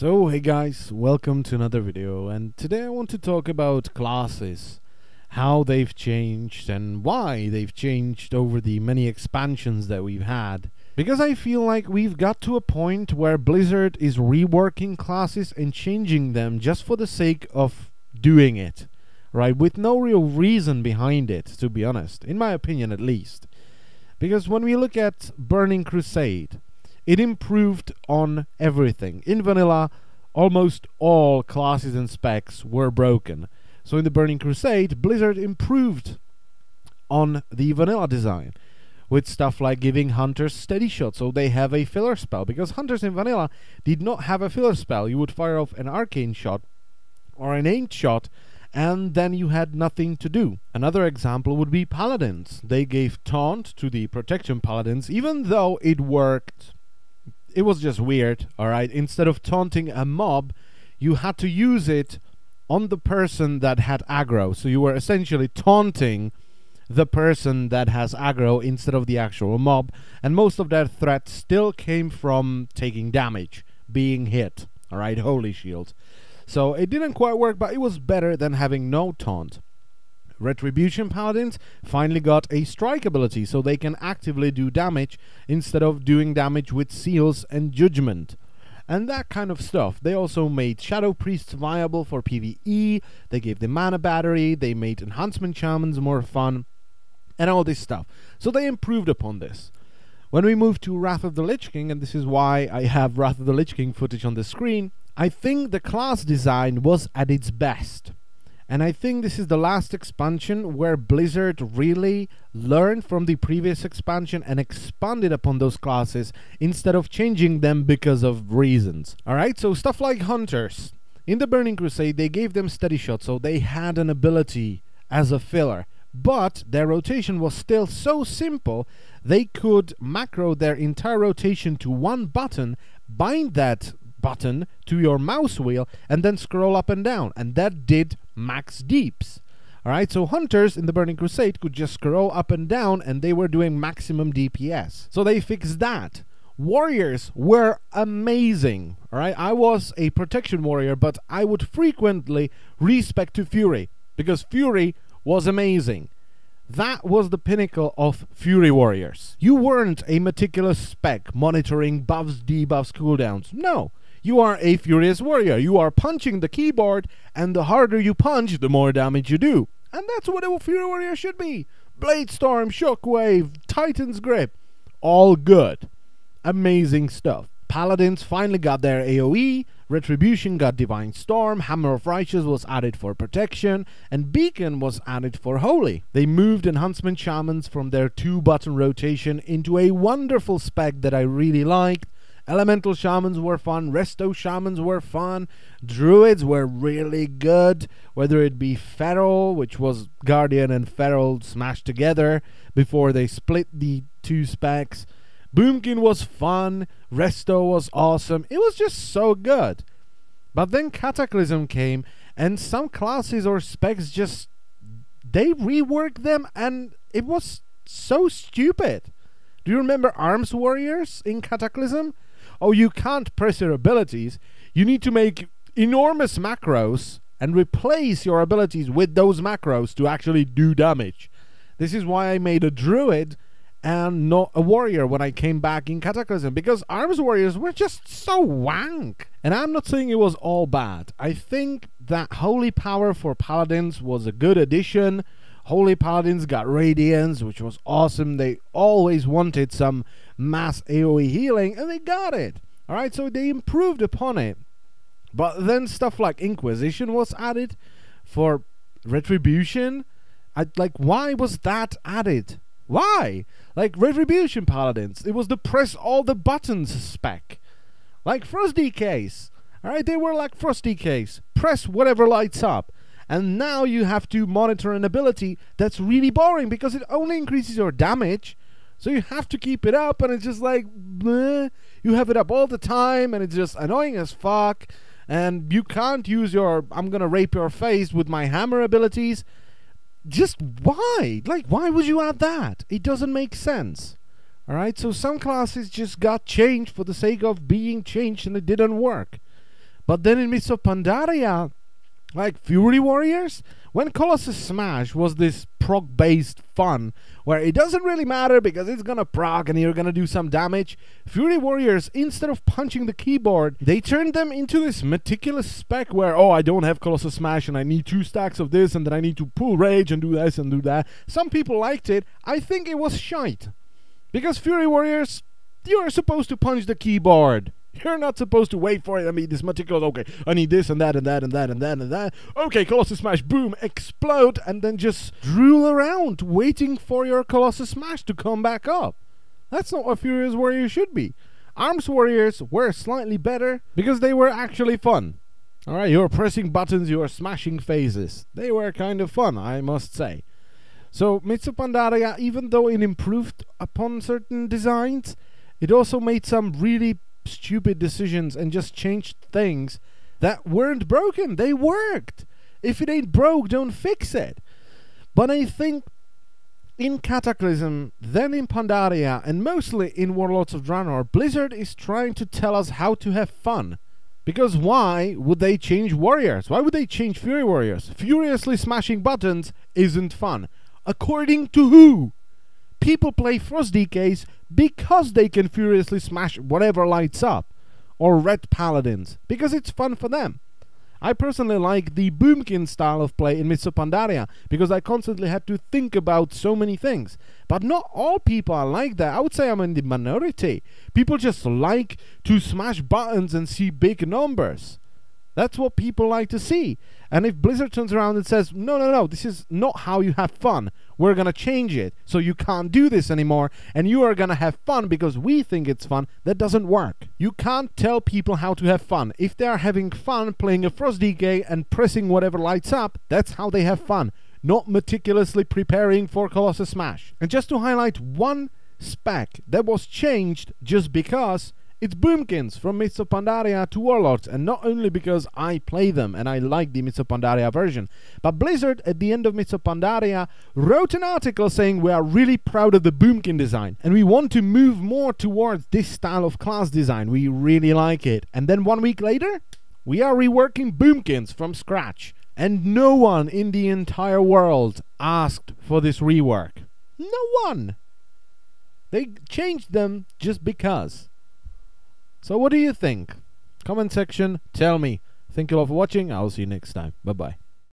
So hey guys, welcome to another video, and today I want to talk about classes, how they've changed and why they've changed over the many expansions that we've had. Because I feel like we've got to a point where Blizzard is reworking classes and changing them just for the sake of doing it, right? With no real reason behind it, to be honest, in my opinion at least. Because when we look at Burning Crusade, it improved on everything. In vanilla, almost all classes and specs were broken. So in the Burning Crusade, Blizzard improved on the vanilla design with stuff like giving hunters steady shots, so they have a filler spell. Because hunters in vanilla did not have a filler spell. You would fire off an arcane shot or an aimed shot, and then you had nothing to do. Another example would be paladins. They gave taunt to the protection paladins, even though it worked. It was just weird, alright? Instead of taunting a mob, you had to use it on the person that had aggro. So you were essentially taunting the person that has aggro instead of the actual mob. And most of their threat still came from taking damage, being hit, alright? Holy shield. So it didn't quite work, but it was better than having no taunt. Retribution Paladins finally got a strike ability, so they can actively do damage instead of doing damage with seals and judgment. And that kind of stuff. They also made Shadow Priests viable for PvE, they gave them mana battery, they made Enhancement Shamans more fun, and all this stuff. So they improved upon this. When we move to Wrath of the Lich King, and this is why I have Wrath of the Lich King footage on the screen, I think the class design was at its best. And I think this is the last expansion where Blizzard really learned from the previous expansion and expanded upon those classes instead of changing them because of reasons. Alright, so stuff like Hunters. In the Burning Crusade, they gave them steady shot, so they had an ability as a filler. But their rotation was still so simple, they could macro their entire rotation to one button, bind that button to your mouse wheel, and then scroll up and down, and that did max deeps. Alright, so hunters in the Burning Crusade could just scroll up and down, and they were doing maximum DPS. So they fixed that. Warriors were amazing. Alright, I was a protection warrior, but I would frequently respec to Fury, because Fury was amazing. That was the pinnacle of Fury Warriors. You weren't a meticulous spec monitoring buffs, debuffs, cooldowns. No. You are a Furious Warrior. You are punching the keyboard, and the harder you punch, the more damage you do. And that's what a Fury Warrior should be. Blade Storm, Shockwave, Titan's Grip. All good. Amazing stuff. Paladins finally got their AoE, Retribution got Divine Storm, Hammer of Righteous was added for protection, and Beacon was added for Holy. They moved Enhancement Shamans from their 2-button rotation into a wonderful spec that I really liked. Elemental Shamans were fun, Resto Shamans were fun, Druids were really good, whether it be Feral, which was Guardian and Feral smashed together before they split the two specs. Boomkin was fun, Resto was awesome, it was just so good. But then Cataclysm came, and some classes or specs just, they reworked them, and it was so stupid. Do you remember Arms Warriors in Cataclysm? Oh, you can't press your abilities. You need to make enormous macros and replace your abilities with those macros to actually do damage. This is why I made a druid and not a warrior when I came back in Cataclysm, because Arms Warriors were just so wank. And I'm not saying it was all bad. I think that Holy Power for Paladins was a good addition. Holy Paladins got Radiance, which was awesome. They always wanted some mass AoE healing, and they got it. Alright, so they improved upon it. But then stuff like Inquisition was added for Retribution. Like, why was that added? Why? Like, Retribution Paladins, it was the press all the buttons spec. Like Frost DKs. Alright, they were like Frost DKs. Press whatever lights up. And now you have to monitor an ability that's really boring because it only increases your damage. So you have to keep it up, and it's just like, bleh. You have it up all the time, and it's just annoying as fuck. And you can't use your, I'm gonna rape your face with my hammer abilities. Just why? Like, why would you add that? It doesn't make sense. Alright, so some classes just got changed for the sake of being changed, and it didn't work. But then in Mists of Pandaria, like Fury Warriors, when Colossus Smash was this proc-based fun, where it doesn't really matter because it's gonna proc and you're gonna do some damage, Fury Warriors, instead of punching the keyboard, they turned them into this meticulous spec where, oh, I don't have Colossus Smash and I need 2 stacks of this and then I need to pull Rage and do this and do that. Some people liked it. I think it was shite. Because Fury Warriors, you're supposed to punch the keyboard. You're not supposed to wait for it. I mean, this meticulous, okay, I need this and that and that and that and that and that. Okay, Colossus Smash, boom, explode, and then just drool around waiting for your Colossus Smash to come back up. That's not what Furious Warriors should be. Arms Warriors were slightly better because they were actually fun. Alright, you're pressing buttons, you're smashing phases. They were kind of fun, I must say. So, Mists of Pandaria, even though it improved upon certain designs, it also made some really stupid decisions and just changed things that weren't broken. They worked. If it ain't broke, don't fix it. But I think in Cataclysm, then in Pandaria, and mostly in Warlords of Draenor, Blizzard is trying to tell us how to have fun. Because why would they change warriors? Why would they change Fury Warriors? Furiously smashing buttons isn't fun. According to who? People play Frost DKs because they can furiously smash whatever lights up. Or Red Paladins, because it's fun for them. I personally like the Boomkin style of play in Mists of Pandaria, because I constantly had to think about so many things. But not all people are like that. I would say I'm in the minority. People just like to smash buttons and see big numbers. That's what people like to see. And if Blizzard turns around and says, no, this is not how you have fun. We're gonna change it, so you can't do this anymore, and you are gonna have fun because we think it's fun, that doesn't work. You can't tell people how to have fun. If they are having fun playing a Frost DK and pressing whatever lights up, that's how they have fun. Not meticulously preparing for Colossus Smash. And just to highlight one spec that was changed just because, it's Boomkins from Mists of Pandaria to Warlords, and not only because I play them and I like the Mists of Pandaria version, but Blizzard at the end of Mists of Pandaria wrote an article saying we are really proud of the Boomkin design and we want to move more towards this style of class design. We really like it. And then 1 week later, we are reworking Boomkins from scratch. And no one in the entire world asked for this rework. No one. They changed them just because. So what do you think? Comment section, tell me. Thank you all for watching. I'll see you next time. Bye bye.